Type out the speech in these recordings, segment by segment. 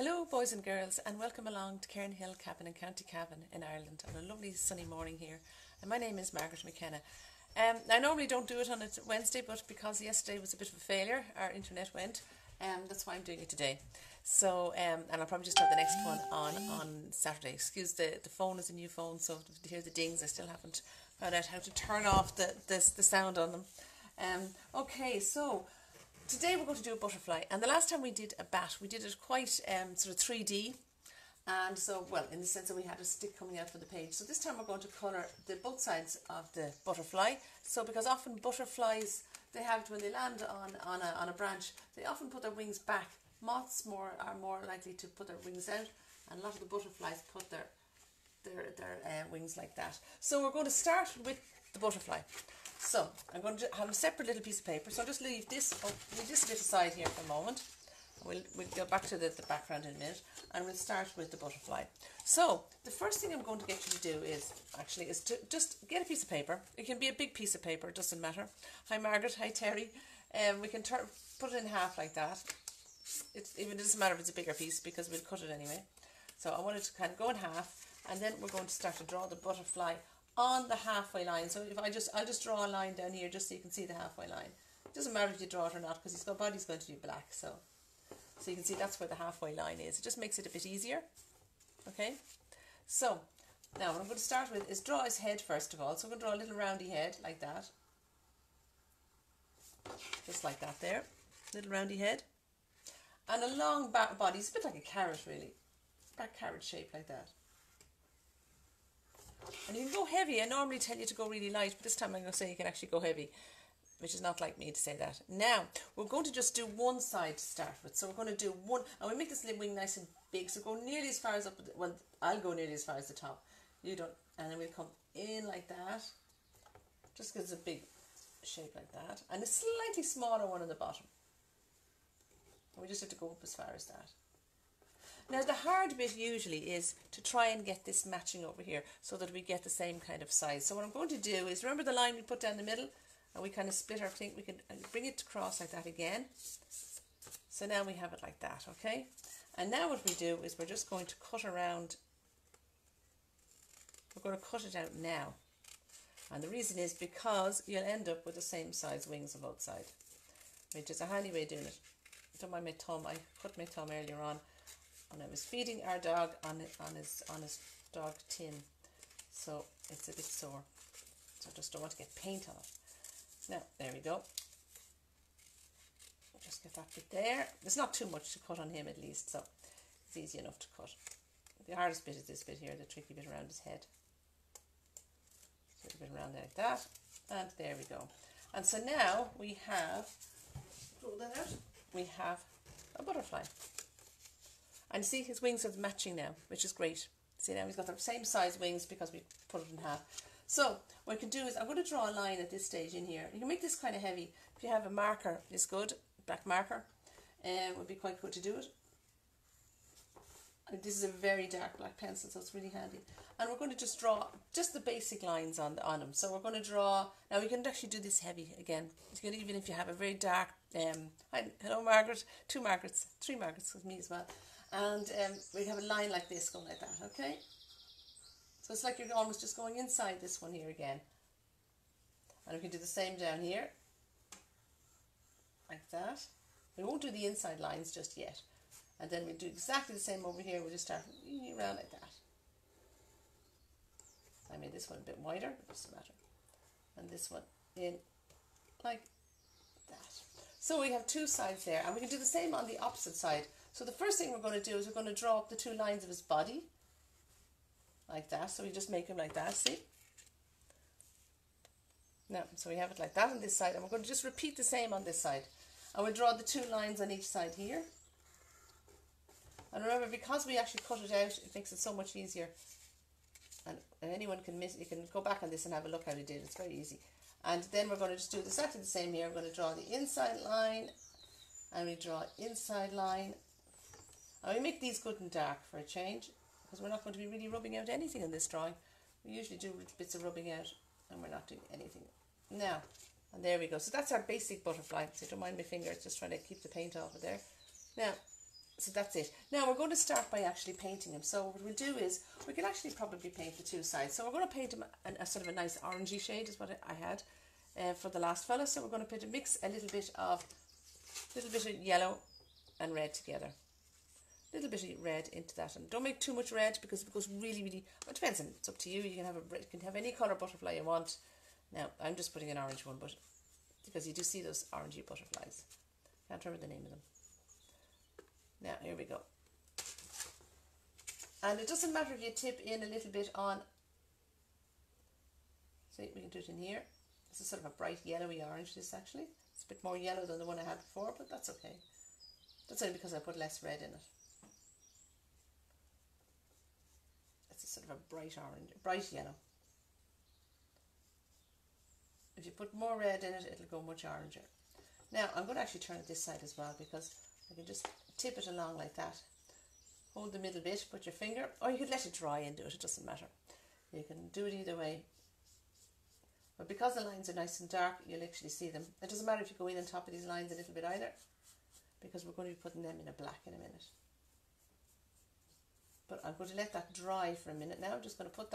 Hello boys and girls, and welcome along to Cairn Cabin in County Cavan in Ireland on a lovely sunny morning here. And my name is Margaret McKenna. I normally don't do it on a Wednesday, but because yesterday was a bit of a failure, our internet went, that's why I'm doing it today. So, and I'll probably just have the next one on Saturday. Excuse the phone is a new phone, so to hear the dings, I still haven't found out how to turn off the sound on them. Okay, so today we're going to do a butterfly, and the last time we did a bat, we did it quite sort of 3D, and so, well, in the sense that we had a stick coming out from the page. So this time we're going to colour both sides of the butterfly. So because often butterflies, they have, when they land on a branch, they often put their wings back. Moths are more likely to put their wings out, and a lot of the butterflies put their wings like that. So we're going to start with the butterfly. So I'm going to have a separate little piece of paper. So I'll just leave this bit aside here for a moment. We'll go back to the background in a minute, and we'll start with the butterfly. So the first thing I'm going to get you to do is to just get a piece of paper. It can be a big piece of paper, it doesn't matter. Hi Margaret, hi Terry. We can put it in half like that. It doesn't matter if it's a bigger piece because we'll cut it anyway. So I want it to kind of go in half, and then we're going to start to draw the butterfly on the halfway line. So if I'll just draw a line down here just so you can see the halfway line. It doesn't matter if you draw it or not because his body's going to be black. So you can see that's where the halfway line is. It just makes it a bit easier. Okay. So now what I'm going to start with is draw his head first of all. So I'm going to draw a little roundy head like that. Just like that there. Little roundy head. And a long back body. It's a bit like a carrot really. Back carrot shape like that. And you can go heavy. I normally tell you to go really light, but this time I'm going to say you can actually go heavy, which is not like me to say that. Now, we're going to just do one side to start with. So we're going to do one, and we make this little wing nice and big. So go nearly as far as up, well, I'll go nearly as far as the top. You don't, and then we'll come in like that, just because it's a big shape like that. And a slightly smaller one on the bottom. And we just have to go up as far as that. Now the hard bit usually is to try and get this matching over here so that we get the same kind of size. So what I'm going to do is, remember the line we put down the middle and we kind of split our thing, we can bring it across like that again. So now we have it like that, okay? And now what we do is we're just going to cut around, we're going to cut it out now. And the reason is because you'll end up with the same size wings on both sides, which is a handy way of doing it. Don't mind my thumb, I cut my thumb earlier on. And I was feeding our dog on his dog tin, so it's a bit sore. So I just don't want to get paint on it. Now there we go. Just get that bit there. There's not too much to cut on him at least, so it's easy enough to cut. The hardest bit is this bit here, the tricky bit around his head. So a bit around there like that, and there we go. And so now we have, roll that out. We have a butterfly. And see, his wings are matching now, which is great. See, now he's got the same size wings because we put it in half. So what I can do is I'm going to draw a line at this stage in here. You can make this kind of heavy. If you have a marker, it's good, black marker, would be quite good to do it. And this is a very dark black pencil, so it's really handy. And we're going to just draw just the basic lines on them. So we're going to draw, now we can actually do this heavy again. You can, even if you have a very dark, hello Margaret, 2 Margarets, 3 Margarets with me as well. And we have a line like this going like that, okay? So it's like you're almost just going inside this one here again. And we can do the same down here, like that. We won't do the inside lines just yet. And then we'll do exactly the same over here. We'll just start around like that. I made this one a bit wider, it doesn't matter. And this one in like that. So we have 2 sides there, and we can do the same on the opposite side. So the first thing we're going to do is we're going to draw up the 2 lines of his body, like that. So we just make him like that, see? Now, so we have it like that on this side, and we're going to just repeat the same on this side. And we'll draw the 2 lines on each side here. And remember, because we actually cut it out, it makes it so much easier. And anyone can miss, you can go back on this and have a look how we did. It's very easy. And then we're going to just do exactly the same here. We're going to draw the inside line, and we draw inside line. And we make these good and dark for a change, because we're not going to be really rubbing out anything in this drawing. We usually do bits of rubbing out, and we're not doing anything. Now, and there we go. So that's our basic butterfly. So don't mind my finger, it's just trying to keep the paint off of there. Now, So that's it. Now we're going to start by actually painting him. So what we'll do is, we can actually probably paint the two sides. So we're going to paint him a sort of a nice orangey shade is what I had for the last fella. So we're going to mix a little bit of yellow and red together. A little bit of red into that, and don't make too much red because it goes really, really. Well, it depends. It's up to you. You can have any colour butterfly you want. Now I'm just putting an orange one, but because you do see those orangey butterflies. Can't remember the name of them. Now, here we go. And it doesn't matter if you tip in a little bit on, see, we can do it in here. This is sort of a bright yellowy orange, this actually. It's a bit more yellow than the one I had before, but that's okay. That's only because I put less red in it. It's a sort of a bright orange, bright yellow. If you put more red in it, it'll go much oranger. Now, I'm going to actually turn it this side as well, because I can just tip it along like that. Hold the middle bit, put your finger, or you could let it dry and do it, it doesn't matter. You can do it either way. But because the lines are nice and dark, you'll actually see them. It doesn't matter if you go in on top of these lines a little bit either, because we're going to be putting them in a black in a minute. But I'm going to let that dry for a minute now. I'm just going to put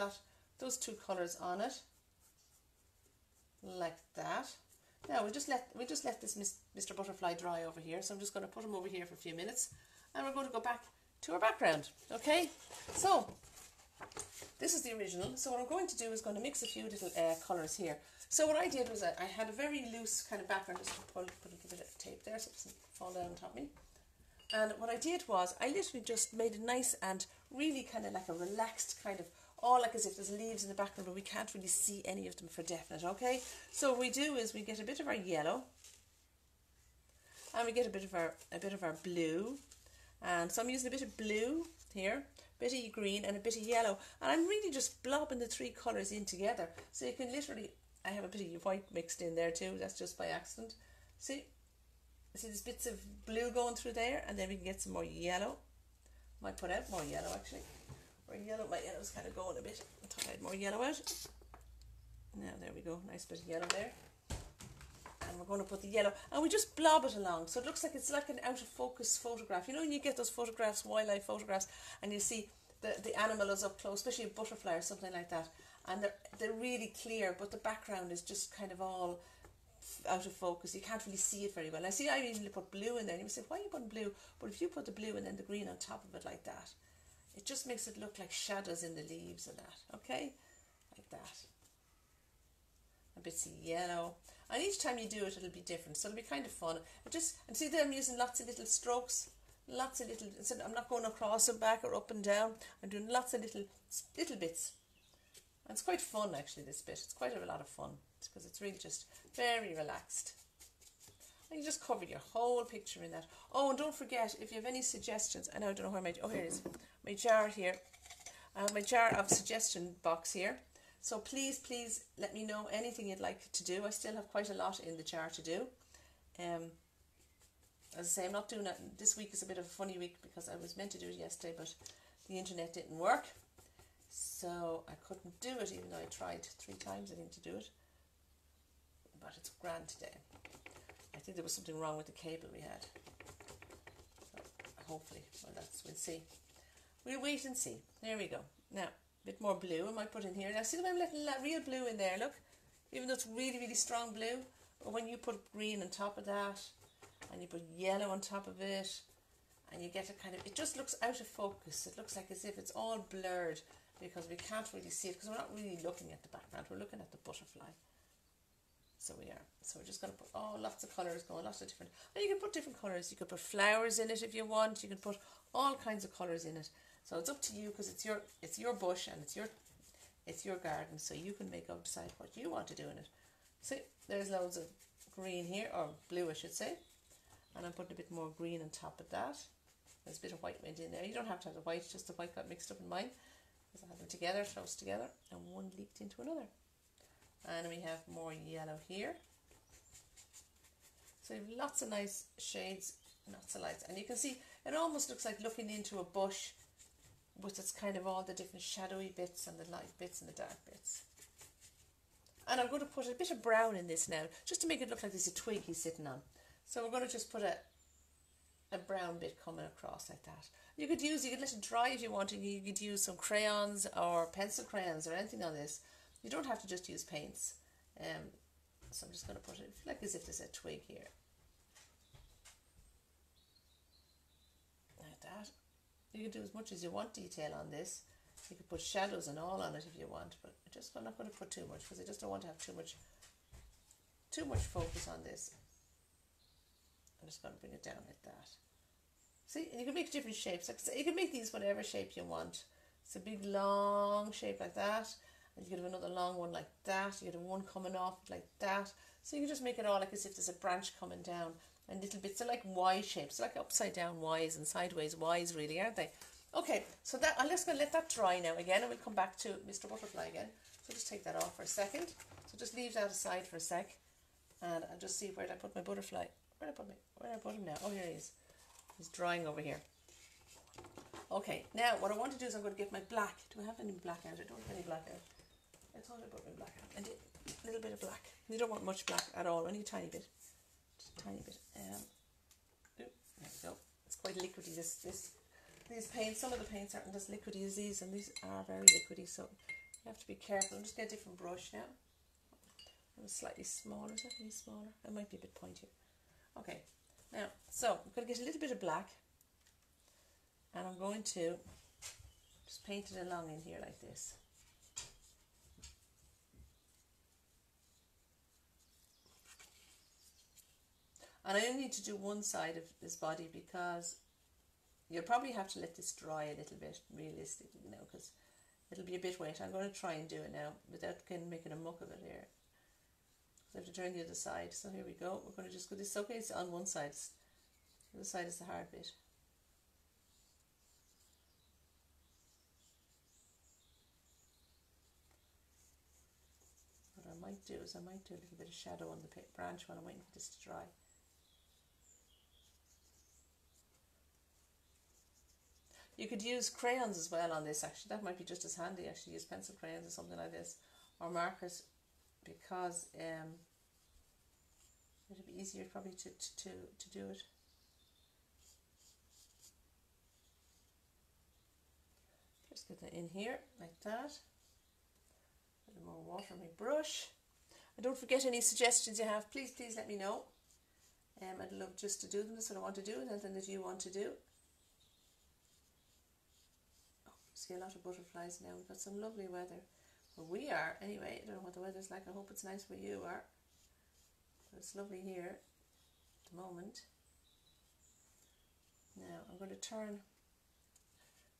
those two colours on it, like that. Now we just let this Mr. Butterfly dry over here, so I'm just going to put him over here for a few minutes, and we're going to go back to our background. Okay, so this is the original. So what I'm going to do is going to mix a few little colours here. So what I did was I had a very loose kind of background, just put a little bit of tape there so it doesn't fall down on top of me. And what I did was I literally just made it nice and really kind of like a relaxed kind of, all like as if there's leaves in the background, but we can't really see any of them for definite. Okay, so what we do is we get a bit of our yellow, and we get a bit of our blue, and so I'm using a bit of blue here, a bit of green, and a bit of yellow, and I'm really just blobbing the three colours in together. So you can literally, I have a bit of white mixed in there too. That's just by accident. See there's bits of blue going through there, and then we can get some more yellow. Might put out more yellow actually. My yellow's kind of going a bit. I thought I had more yellow out. Now there we go, nice bit of yellow there. And we're going to put the yellow, and we just blob it along, so it looks like it's like an out of focus photograph. You know when you get those photographs, wildlife photographs, and you see the animal is up close, especially a butterfly or something like that, and they're really clear, but the background is just kind of all out of focus. You can't really see it very well. I see I usually put blue in there, and you say, why are you putting blue? But if you put the blue and then the green on top of it like that, it just makes it look like shadows in the leaves and that, okay? Like that. A bit of yellow. And each time you do it, it'll be different. So it'll be kind of fun. And see there I'm using lots of little strokes. Lots of little, so I'm not going across and back or up and down. I'm doing lots of little bits. And it's quite fun actually, this bit. It's quite a lot of fun. It's because it's really just very relaxed. And you just cover your whole picture in that. Oh, and don't forget, if you have any suggestions, I don't know where oh, here it is. My jar here. I have my jar of suggestion box here. So please let me know anything you'd like to do. I still have quite a lot in the jar to do. As I say, I'm not doing it. This week is a bit of a funny week because I was meant to do it yesterday, but the internet didn't work. So I couldn't do it, even though I tried 3 times, I think, to do it. But it's grand today. I think there was something wrong with the cable we had. So hopefully, we'll see. We'll wait and see. There we go. Now, a bit more blue I might put in here. Now, see the way I'm letting real blue in there, look? Even though it's really, really strong blue, but when you put green on top of that, and you put yellow on top of it, and you get a kind of, it just looks out of focus. It looks like as if it's all blurred, because we can't really see it, because we're not really looking at the background, we're looking at the butterfly. So we are. So we're just going to put lots of colours going, lots of different, and you can put different colours. You could put flowers in it if you want. You can put all kinds of colours in it. So it's up to you, because it's your bush and it's your garden. So you can decide what you want to do in it. See, there's loads of green here, or blue I should say, and I'm putting a bit more green on top of that. There's a bit of white went in there. You don't have to have the white, just the white got mixed up in mine, because I had them together, close together, and one leaked into another. And we have more yellow here. So you have lots of nice shades, lots of lights. And you can see it almost looks like looking into a bush with its kind of all the different shadowy bits and the light bits and the dark bits. And I'm going to put a bit of brown in this now, just to make it look like there's a twig he's sitting on. So we're going to just put a a brown bit coming across like that. You could let it dry if you wanted. You could use some crayons or pencil crayons or anything on this. You don't have to just use paints. So I'm just going to put it like as if there's a twig here. Like that. You can do as much as you want detail on this. You could put shadows and all on it if you want, but I'm not going to put too much because I just don't want to have too much focus on this. I'm just going to bring it down like that. See, and you can make different shapes. Like you can make these whatever shape you want. It's a big long shape like that, and you can have another long one like that. You can have one coming off like that. So you can just make it all like as if there's a branch coming down, and little bits are like Y shapes, like upside down Ys and sideways Ys, really, aren't they? Okay, so that I'm just going to let that dry now again, and we'll come back to Mr. Butterfly again. So just take that off for a second. So just leave that aside for a sec, and I'll just see where I put my butterfly. Where did I put him now? Oh, here he is. He's drying over here. Okay, now what I want to do is I'm going to get my black. Do I have any black out? I don't have any black out. I thought I put my black out. I did a little bit of black. You don't want much black at all, only a tiny bit. Just a tiny bit. There we go. It's quite liquidy, these paints. Some of the paints aren't as liquidy as these, and these are very liquidy, so you have to be careful. I'm just going to get a different brush now. It's slightly smaller. Is that any smaller? It might be a bit pointier. Okay, now, so I'm going to get a little bit of black, and I'm going to just paint it along in here like this. And I only need to do one side of this body because you'll probably have to let this dry a little bit, realistically, you know, because it'll be a bit wet. I'm going to try and do it now without making a muck of it here. So I have to turn the other side. So here we go. We're going to just go this. Okay, it's on one side. The other side is the hard bit. What I might do is I might do a little bit of shadow on the branch while I'm waiting for this to dry. You could use crayons as well on this, actually. That might be just as handy, actually. Use pencil crayons or something like this, or markers, because it'll be easier probably to do it. Just get that in here, like that. A little more water on my brush. And don't forget any suggestions you have, please let me know. I'd love just to do them. That's what I want to do, and anything that you want to do. See a lot of butterflies now. We've got some lovely weather where we are anyway. I don't know what the weather's like. I hope it's nice where you are, but it's lovely here at the moment. Now I'm going to turn,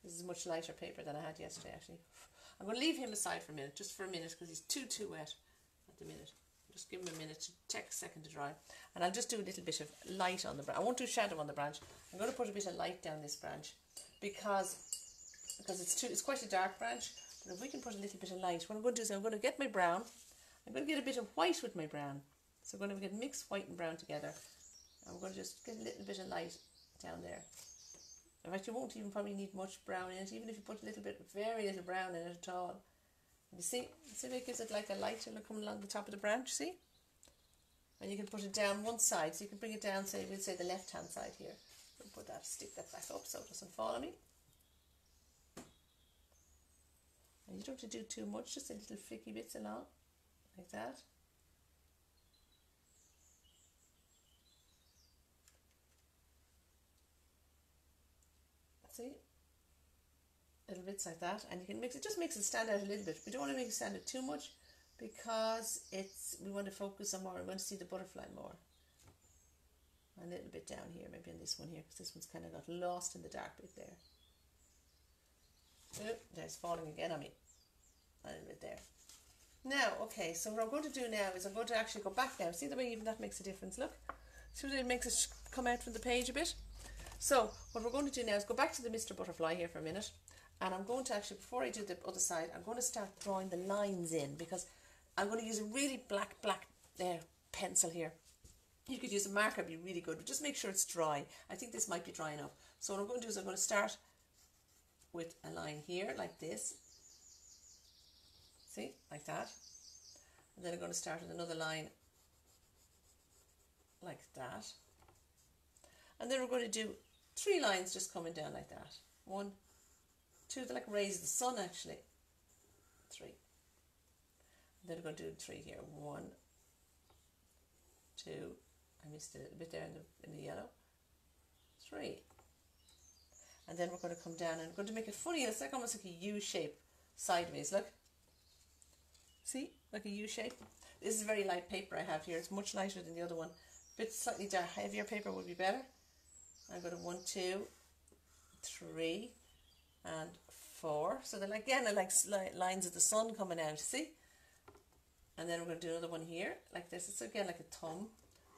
this is much lighter paper than I had yesterday actually. I'm going to leave him aside for a minute, just for a minute, because he's too wet at the minute. Just give him a minute to take a second to dry, and I'll just do a little bit of light on the branch. I won't do shadow on the branch. I'm going to put a bit of light down this branch because it's quite a dark branch, but if we can put a little bit of light, what I'm going to do is I'm going to get my brown, I'm going to get a bit of white with my brown, so I'm going to get mixed white and brown together. I'm going to just get a little bit of light down there. In fact, you won't even probably need much brown in it, even if you put a little bit, very little brown in it at all. You see if it gives it like a light coming along the top of the branch, see? And you can put it down one side, so you can bring it down, say, we'll say the left hand side here. We'll put that, stick that back up so it doesn't fall on me. And you don't have to do too much, just a little flicky bits along, like that. See? Little bits like that, and you can mix it, just makes it stand out a little bit. We don't want to make it stand out too much because we want to focus on more, we want to see the butterfly more. And a little bit down here, maybe on this one here, because this one's kind of got lost in the dark bit there. Oh, there's falling again on me. A little bit there. Now, okay, so what I'm going to do now is I'm going to actually go back now. See the way even that makes a difference, look. See what it makes it come out from the page a bit? So, what we're going to do now is go back to the Mr. Butterfly here for a minute. And I'm going to actually, before I do the other side, I'm going to start drawing the lines in, because I'm going to use a really black pencil here. You could use a marker, it'd be really good, but just make sure it's dry. I think this might be dry enough. So what I'm going to do is I'm going to start with a line here, like this. See, like that. And then I'm going to start with another line like that. And then we're going to do 3 lines just coming down like that. 1, 2, they're like rays of the sun actually. 3. And then we're going to do 3 here. 1, 2, I missed it a bit there in the yellow. 3. And then we're going to come down and we're going to make it funny. It's like almost like a U shape sideways. Look. See? Like a U shape. This is very light paper I have here. It's much lighter than the other one. A bit slightly heavier paper would be better. I'm going to 1, 2, 3, and 4. So they're like, again, they're like lines of the sun coming out. See? And then we're going to do another one here, like this. It's again like a thumb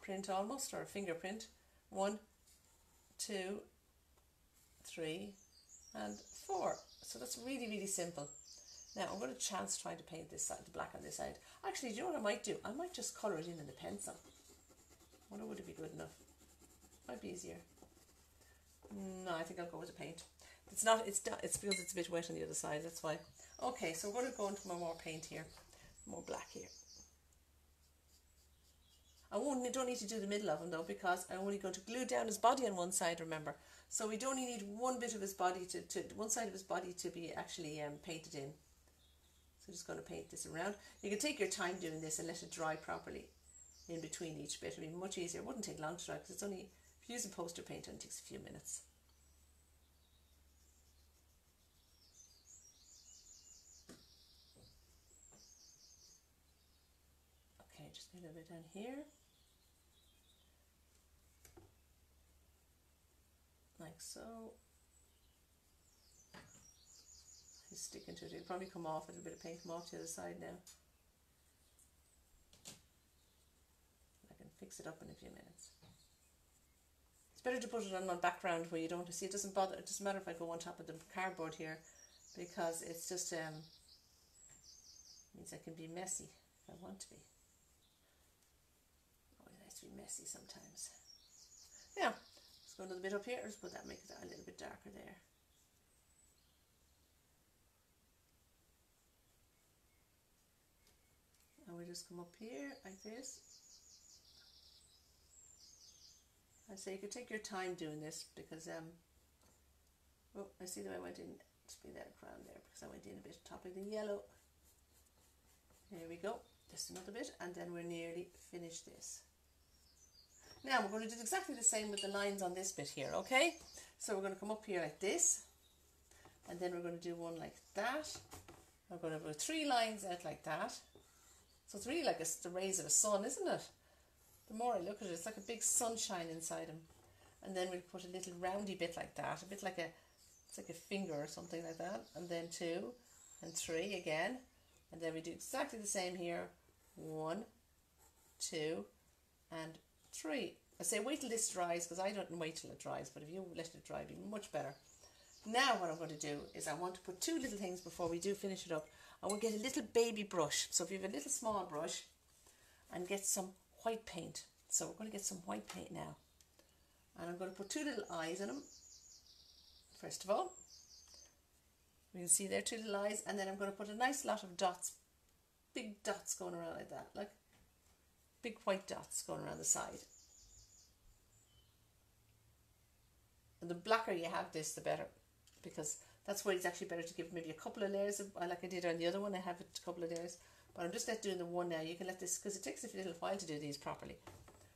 print almost, or a fingerprint. 1, 2, 3, and 4. So that's really, really simple. Now I'm going to chance trying to paint this side, the black on this side. Actually, do you know what I might do? I might just colour it in the pencil. I wonder would it be good enough? Might be easier. No, I think I'll go with the paint. It's not. It's because it's a bit wet on the other side. That's why. Okay, so we're going to go into more paint here, more black here. I don't need to do the middle of him though, because I'm only going to glue down his body on one side. Remember, so we only need one bit of his body one side of his body to be actually painted in. So I'm just going to paint this around. You can take your time doing this and let it dry properly in between each bit. It'll be much easier. It wouldn't take long to dry because it's only, if you use a poster paint, it only takes a few minutes. Okay, just a little bit down here. Like so. He's sticking to it. It'll probably come off, a little bit of paint come off the other side now. I can fix it up in a few minutes. It's better to put it on my background where you don't see it. Doesn't bother. It doesn't matter if I go on top of the cardboard here, because it's just means I can be messy if I want to be. Always nice to be messy sometimes. Yeah. Let's go a little bit up here. Let's put that, make it a little bit darker there. And we just come up here like this. I'd say you could take your time doing this because oh, I see that I went in to be that crown there because I went in a bit top of the yellow. There we go. Just another bit, and then we're nearly finished this. Now we're going to do exactly the same with the lines on this bit here, okay? So we're going to come up here like this, and then we're going to do one like that. We're going to put 3 lines out like that. So it's really like the rays of a sun, isn't it? The more I look at it, it's like a big sunshine inside him. And then we'll put a little roundy bit like that, a bit like it's like a finger or something like that. And then 2 and 3 again. And then we do exactly the same here. 1, 2, and 3. I say wait till this dries because I don't wait till it dries, but if you let it dry, it'd be much better. Now what I'm going to do is I want to put 2 little things before we do finish it up. I want to get a little baby brush. So if you have a little small brush, and get some white paint. So we're going to get some white paint now. And I'm going to put 2 little eyes in them. First of all, you can see there 2 little eyes, and then I'm going to put a nice lot of dots, big dots going around like that, like big white dots going around the side. And the blacker you have this, the better, because that's where it's actually better to give maybe a couple of layers of, like I did on the other one. I have a couple of layers, but I'm just doing the one now. You can let this, because it takes a little while to do these properly.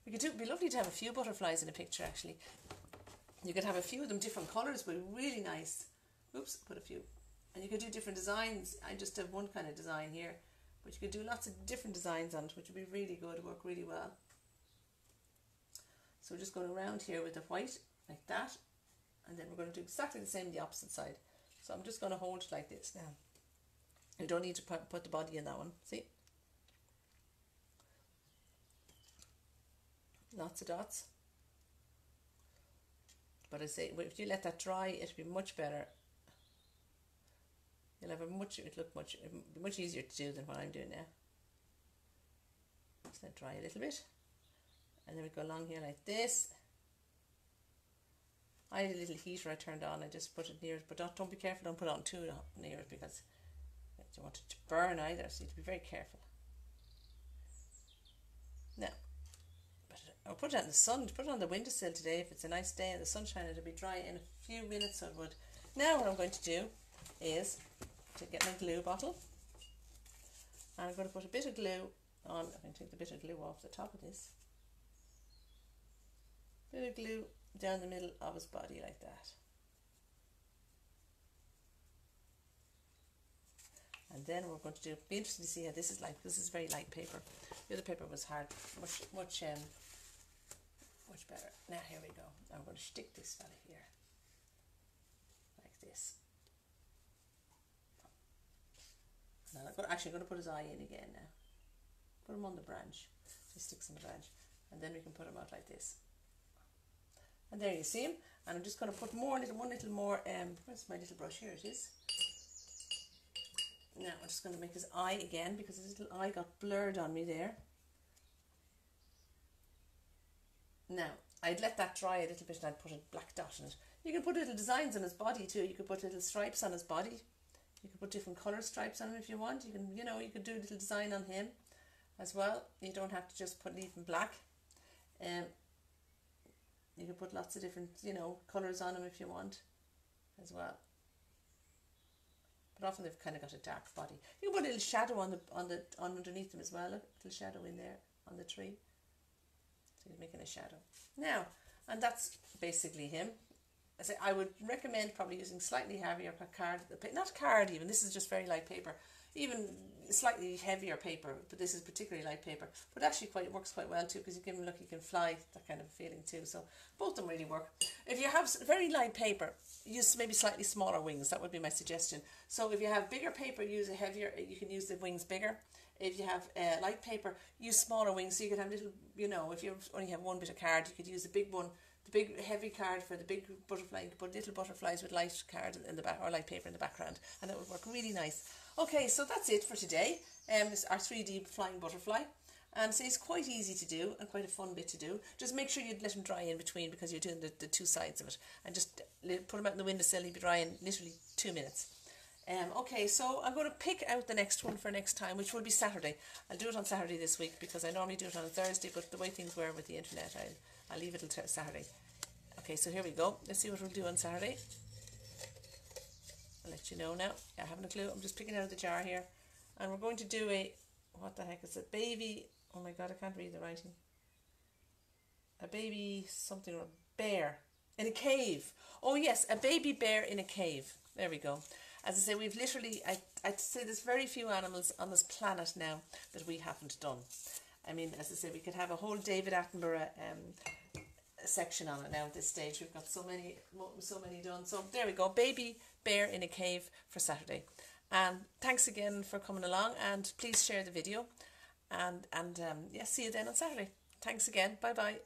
It'd be lovely to have a few butterflies in a picture actually. You could have a few of them different colours, but really nice. Oops, put a few. And you could do different designs. I just have one kind of design here, but you could do lots of different designs on it, which would be really good, work really well. So we're just going around here with the white like that, and then we're going to do exactly the same on the opposite side. So I'm just going to hold it like this now. You don't need to put the body in that one, see? Lots of dots. But I say, if you let that dry, it'll be much better. You'll have it'll be much easier to do than what I'm doing now. Just let it dry a little bit. And then we go along here like this. I had a little heater I turned on. I just put it near it, but don't be careful. Don't put it on too near it because you don't want it to burn either. So you have to be very careful. Now, put it I'll put it out in the sun, put it on the windowsill today. If it's a nice day and the sunshine, it'll be dry in a few minutes, so it would. Now what I'm going to do is to get my glue bottle, and I'm going to put a bit of glue on. I'm going to take the bit of glue off the top of this. Bit of glue down the middle of his body like that. And then we're going to do, be interesting to see how this is like. This is very light paper. The other paper was hard, much better. Now here we go. I'm going to stick this fella here, like this. And I'm actually going to put his eye in again now. Put him on the branch. Just sticks on the branch, and then we can put him out like this. And there you see him. And I'm just going to put one little more. Where's my little brush? Here it is. Now I'm just going to make his eye again, because his little eye got blurred on me there. Now I'd let that dry a little bit, and I'd put a black dot on it. You can put little designs on his body too. You could put little stripes on his body. You could put different colour stripes on him if you want. You can, you could do a little design on him as well. You don't have to just leave him black. You can put lots of different, colours on him if you want as well. But often they've kind of got a dark body. You can put a little shadow on underneath them as well. Look, a little shadow in there on the tree. So he's making a shadow. Now, and that's basically him. I would recommend probably using slightly heavier card, not card even, this is just very light paper, even slightly heavier paper, but this is particularly light paper, but actually works quite well too, because you give him, look, he can fly, that kind of feeling too, so both of them really work. If you have very light paper, use maybe slightly smaller wings, that would be my suggestion. So if you have bigger paper, use a heavier, you can use the wings bigger. If you have light paper, use smaller wings, so you could have little, if you only have one bit of card, you could use the big one, the big heavy card for the big butterfly. You could put little butterflies with light card in the back, or light paper in the background, and that would work really nice. Okay, so that's it for today. It's our 3D flying butterfly, and so it's quite easy to do and quite a fun bit to do. Just make sure you let him dry in between, because you're doing the two sides of it, and just put him out in the windowsill. He'll be dry in literally 2 minutes. Okay, so I'm going to pick out the next one for next time, which will be Saturday. I'll do it on Saturday this week, because I normally do it on a Thursday, but the way things were with the internet, I'll leave it until Saturday. Okay, so here we go. Let's see what we'll do on Saturday. I'll let you know now. I haven't a clue. I'm just picking out of the jar here. And we're going to do what the heck is it? Baby, oh my God, I can't read the writing. A baby something, or bear in a cave. Oh yes, a baby bear in a cave. There we go. As I say, we've literally, I'd say there's very few animals on this planet now that we haven't done. I mean, as I say, we could have a whole David Attenborough section on it now at this stage. We've got so many done. So there we go, baby bear in a cave for Saturday. And thanks again for coming along, and please share the video. And yeah, see you then on Saturday. Thanks again. Bye bye.